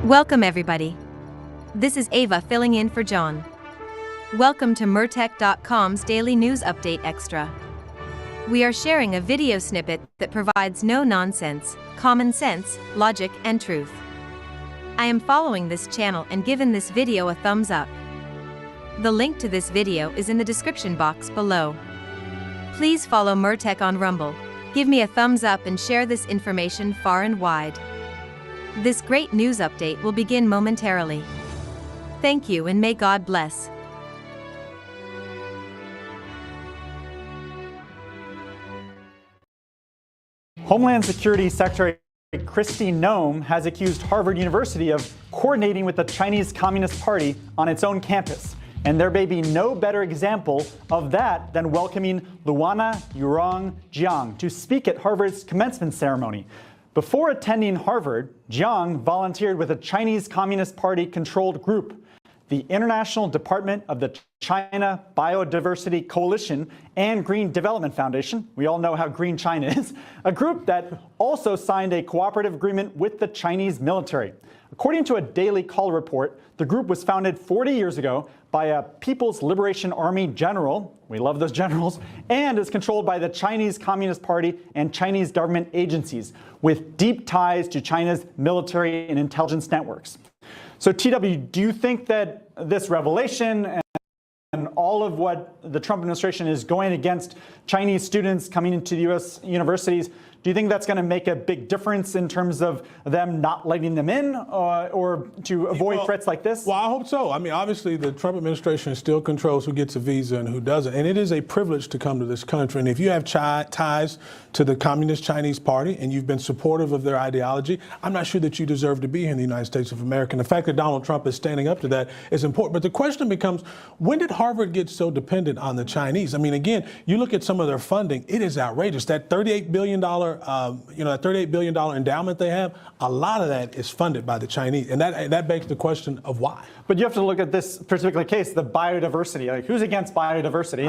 Welcome everybody. This is Ava filling in for John. Welcome to Mertech.com's Daily News Update Extra. We are sharing a video snippet that provides no nonsense, common sense, logic, and truth. I am following this channel and given this video a thumbs up. The link to this video is in the description box below. Please follow Mertech on Rumble. Give me a thumbs up and share this information far and wide. This great news update will begin momentarily. Thank you and may God bless. Homeland Security Secretary Noem has accused Harvard University of coordinating with the Chinese Communist Party on its own campus. And there may be no better example of that than welcoming Luana Yurong Jiang to speak at Harvard's commencement ceremony. Before attending Harvard, Jiang volunteered with a Chinese Communist Party-controlled group, the International Department of the China Biodiversity Coalition and Green Development Foundation. We all know how green China is. A group that also signed a cooperative agreement with the Chinese military. According to a Daily Call report, the group was founded 40 years ago by a People's Liberation Army general, we love those generals, and is controlled by the Chinese Communist Party and Chinese government agencies, with deep ties to China's military and intelligence networks. So TW, do you think that this revelation and all of what the Trump administration is going against Chinese students coming into the U.S. universities, do you think that's going to make a big difference in terms of them not letting them in or to avoid threats like this? Well, I hope so. I mean, obviously, the Trump administration still controls who gets a visa and who doesn't. And it is a privilege to come to this country. And if you have ties to the Communist Chinese Party and you've been supportive of their ideology, I'm not sure that you deserve to be here in the United States of America. And the fact that Donald Trump is standing up to that is important. But the question becomes, when did Harvard get so dependent on the Chinese? I mean, again, you look at some of their funding, it is outrageous. That $38 billion that $38 billion endowment they have, a lot of that is funded by the Chinese. And that begs the question of why. But you have to look at this particular case, the biodiversity. Like, who's against biodiversity?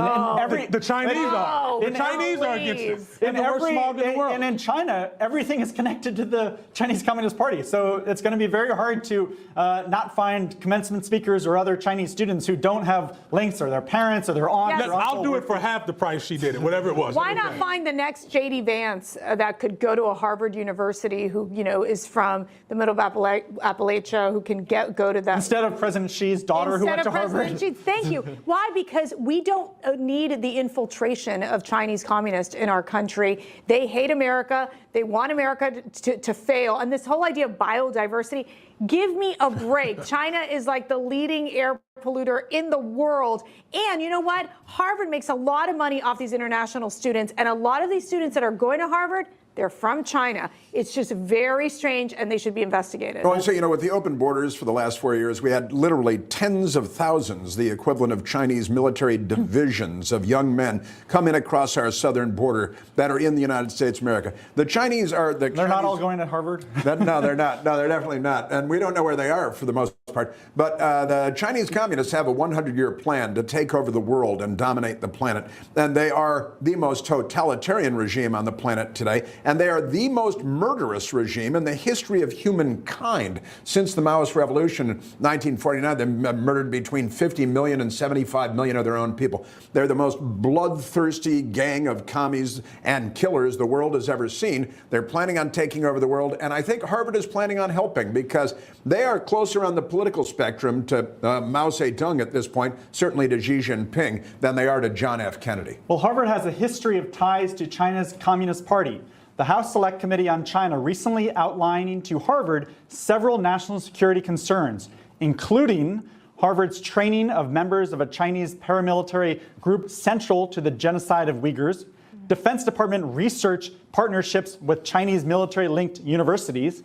The Chinese are. The Chinese are against it. And in China, everything is connected to the Chinese Communist Party. So it's going to be very hard to not find commencement speakers or other Chinese students who don't have links or their parents or their aunt. Yes. I'll do it for half the price she did it, whatever it was. Why not find the next J.D. Vance that could go to a Harvard University who, is from the middle of Appalachia, who can go to that. Instead of President Xi's daughter who went to Harvard. Thank you. Why? Because we don't need the infiltration of Chinese communists in our country. They hate America. They want America to fail. And this whole idea of biodiversity, give me a break. China is like the leading air polluter in the world. And you know what? Harvard makes a lot of money off these international students. And a lot of these students that are going to Harvard, they're from China. It's just very strange, and they should be investigated. Well, so, with the open borders for the last 4 years, we had literally tens of thousands, the equivalent of Chinese military divisions of young men come in across our southern border that are in the United States of America. The Chinese are the They're not all going to Harvard? No, they're not. No, they're definitely not. And we don't know where they are for the most part. But the Chinese communists have a 100-year plan to take over the world and dominate the planet. And they are the most totalitarian regime on the planet today. And they are the most murderous regime in the history of humankind. Since the Maoist Revolution in 1949, they murdered between 50 million and 75 million of their own people. They're the most bloodthirsty gang of commies and killers the world has ever seen. They're planning on taking over the world, and I think Harvard is planning on helping because they are closer on the political spectrum to Mao Zedong at this point, certainly to Xi Jinping, than they are to John F. Kennedy. Well, Harvard has a history of ties to China's Communist Party. The House Select Committee on China recently outlining to Harvard several national security concerns, including Harvard's training of members of a Chinese paramilitary group central to the genocide of Uyghurs, Defense Department research partnerships with Chinese military-linked universities,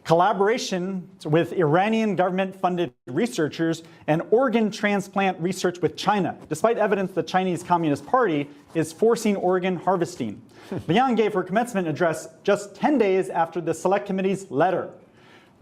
collaboration with Iranian government-funded researchers, and organ transplant research with China, despite evidence the Chinese Communist Party is forcing organ harvesting. Liang gave her commencement address just 10 days after the Select Committee's letter.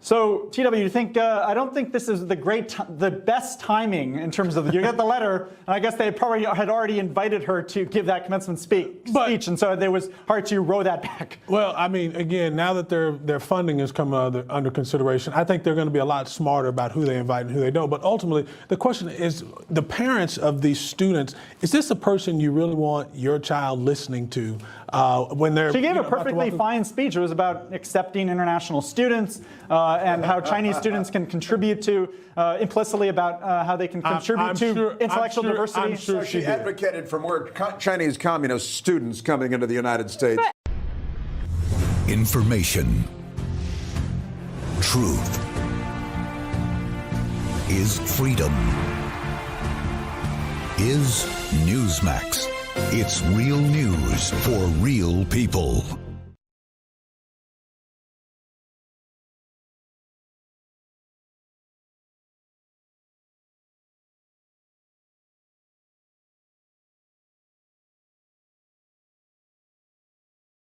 So, TW, you think, I don't think this is the best timing in terms of, you get the letter, and I guess they probably had already invited her to give that commencement speech, and so it was hard to row that back. Well, I mean, again, now that their funding has come under consideration, I think they're going to be a lot smarter about who they invite and who they don't. But ultimately, the question is, the parents of these students, is this a person you really want your child listening to when they're... She gave a perfectly fine speech. It was about accepting international students, and how Chinese students can contribute to, implicitly about how they can contribute to intellectual diversity. I'm sure she advocated for more Chinese communist students coming into the United States. Information. Truth. Is freedom. Is Newsmax. It's real news for real people.